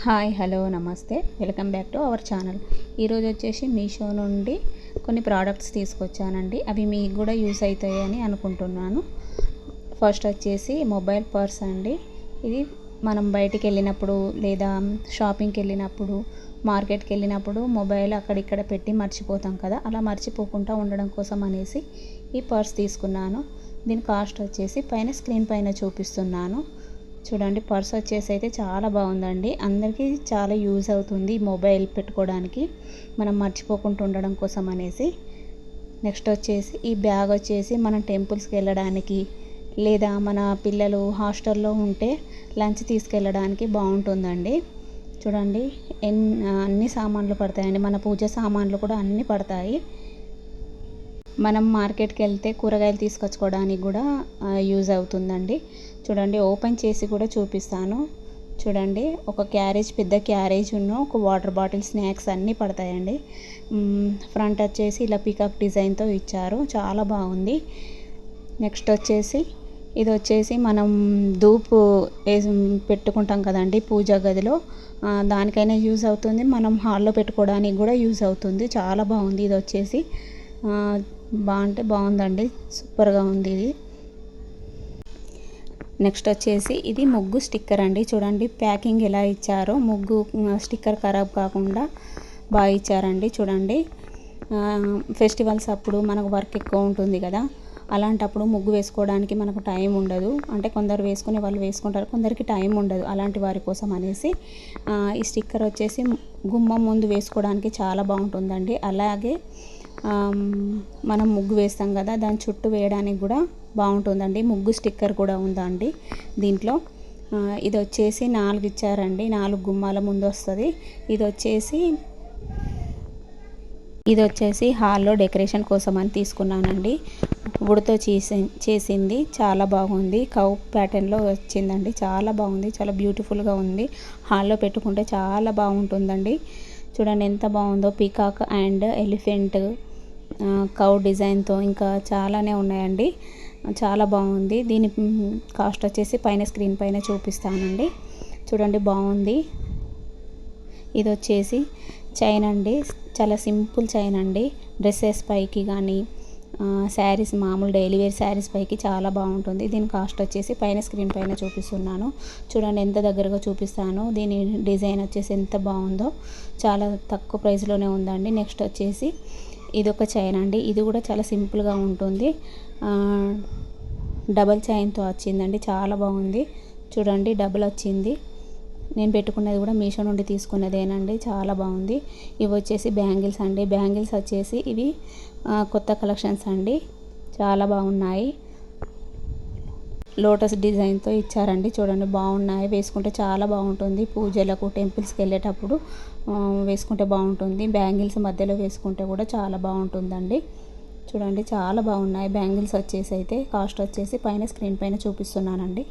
Hi hello నమస్తే welcome back to our channel. ఈరోజు వచ్చేసి మీషో నుండి కొన్ని ప్రోడక్ట్స్ తీసుకొచ్చానండి. అవి మీకు కూడా యూస్ అవుతాయని అనుకుంటున్నాను. ఫస్ట్ వచ్చేసి మొబైల్ పర్స్ అండి. ఇది మనం బయటికి వెళ్ళినప్పుడు లేదా షాపింగ్కి వెళ్ళినప్పుడు మార్కెట్కి వెళ్ళినప్పుడు మొబైల్ అక్కడిక్కడ పెట్టి మర్చిపోతాం కదా, అలా మర్చిపోకుండా ఉండడం కోసం అనేసి ఈ పర్స్ తీసుకున్నాను. దీని కాస్ట్ వచ్చేసి పైన స్క్రీన్ పైన చూపిస్తున్నాను. చూడండి, పర్స్ వచ్చేసి అయితే చాలా బాగుందండి. అందరికీ చాలా యూజ్ అవుతుంది మొబైల్ పెట్టుకోవడానికి, మనం మర్చిపోకుండా ఉండడం కోసం అనేసి. నెక్స్ట్ వచ్చేసి ఈ బ్యాగ్ వచ్చేసి మనం టెంపుల్స్కి వెళ్ళడానికి లేదా మన పిల్లలు హాస్టల్లో ఉంటే లంచ్ తీసుకెళ్ళడానికి బాగుంటుందండి. చూడండి, అన్ని సామాన్లు పడతాయండి. మన పూజ సామాన్లు కూడా అన్నీ పడతాయి. మనం మార్కెట్కి వెళ్తే కూరగాయలు తీసుకొచ్చుకోవడానికి కూడా యూజ్ అవుతుందండి. చూడండి, ఓపెన్ చేసి కూడా చూపిస్తాను. చూడండి, ఒక క్యారేజ్, పెద్ద క్యారేజ్ ఒక వాటర్ బాటిల్, స్నాక్స్ అన్నీ పడతాయండి. ఫ్రంట్ వచ్చేసి ఇలా పికాక్ డిజైన్తో ఇచ్చారు, చాలా బాగుంది. నెక్స్ట్ వచ్చేసి ఇది వచ్చేసి మనం ధూపు పెట్టుకుంటాం కదండి పూజా గదిలో, దానికైనా యూజ్ అవుతుంది. మనం హాల్లో పెట్టుకోవడానికి కూడా యూజ్ అవుతుంది. చాలా బాగుంది. ఇది వచ్చేసి బాగుందండి, సూపర్గా ఉంది ఇది. నెక్స్ట్ వచ్చేసి ఇది ముగ్గు స్టిక్కర్ అండి. చూడండి ప్యాకింగ్ ఎలా ఇచ్చారో, ముగ్గు స్టిక్కర్ ఖరాబ్ కాకుండా బాగా ఇచ్చారండి. చూడండి, ఫెస్టివల్స్ అప్పుడు మనకు వర్క్ ఎక్కువ ఉంటుంది కదా, అలాంటప్పుడు ముగ్గు వేసుకోవడానికి మనకు టైం ఉండదు. అంటే కొందరు వేసుకునే వాళ్ళు వేసుకుంటారు, కొందరికి టైం ఉండదు. అలాంటి వారి కోసం అనేసి ఈ స్టిక్కర్ వచ్చేసి గుమ్మం ముందు వేసుకోవడానికి చాలా బాగుంటుందండి. అలాగే మనం ముగ్గు వేస్తాం కదా, దాని చుట్టూ వేయడానికి కూడా బాగుంటుందండి. ముగ్గు స్టిక్కర్ కూడా ఉందండి దీంట్లో. ఇది వచ్చేసి 4 ఇచ్చారండి, 4 గుమ్మాల ముందు వస్తుంది. ఇది వచ్చేసి హాల్లో డెకరేషన్ కోసం అని తీసుకున్నానండి. వుడ్తో చేసింది, చాలా బాగుంది. కౌ ప్యాటర్న్లో వచ్చిందండి, చాలా బాగుంది, చాలా బ్యూటిఫుల్గా ఉంది. హాల్లో పెట్టుకుంటే చాలా బాగుంటుందండి. చూడండి ఎంత బాగుందో, పీకాక్ అండ్ ఎలిఫెంట్, కౌ డిజైన్తో ఇంకా చాలానే ఉన్నాయండి. చాలా బాగుంది. దీని కాస్ట్ వచ్చేసి పైన స్క్రీన్ పైన చూపిస్తానండి. చూడండి, బాగుంది. ఇది వచ్చేసి చైన్ అండి, చాలా సింపుల్ చైన్ అండి. డ్రెస్సెస్ పైకి కానీ శారీస్, మామూలు డైలీ వేర్ శారీస్ పైకి చాలా బాగుంటుంది. దీని కాస్ట్ వచ్చేసి పైన స్క్రీన్ పైన చూపిస్తున్నాను. చూడండి ఎంత దగ్గరగా చూపిస్తాను. దీని డిజైన్ వచ్చేసి ఎంత బాగుందో, చాలా తక్కువ ప్రైస్లోనే ఉందండి. నెక్స్ట్ వచ్చేసి ఇది ఒక చైన్ అండి. ఇది కూడా చాలా సింపుల్గా ఉంటుంది, డబల్ చైన్తో వచ్చిందండి, చాలా బాగుంది. చూడండి, డబుల్ వచ్చింది. నేను పెట్టుకున్నది కూడా మీషో నుండి తీసుకున్నదేనండి, చాలా బాగుంది. ఇవి వచ్చేసి బ్యాంగిల్స్ అండి. బ్యాంగిల్స్ వచ్చేసి ఇవి కొత్త కలెక్షన్స్ అండి, చాలా బాగున్నాయి. లోటస్ డిజైన్తో ఇచ్చారండి. చూడండి, బాగున్నాయి. వేసుకుంటే చాలా బాగుంటుంది. పూజలకు, టెంపుల్స్కి వెళ్ళేటప్పుడు వేసుకుంటే బాగుంటుంది. బ్యాంగిల్స్ మధ్యలో వేసుకుంటే కూడా చాలా బాగుంటుందండి. చూడండి, చాలా బాగున్నాయి బ్యాంగిల్స్ వచ్చేసి. అయితే కాస్ట్ వచ్చేసి పైన స్క్రీన్ పైన చూపిస్తున్నానండి.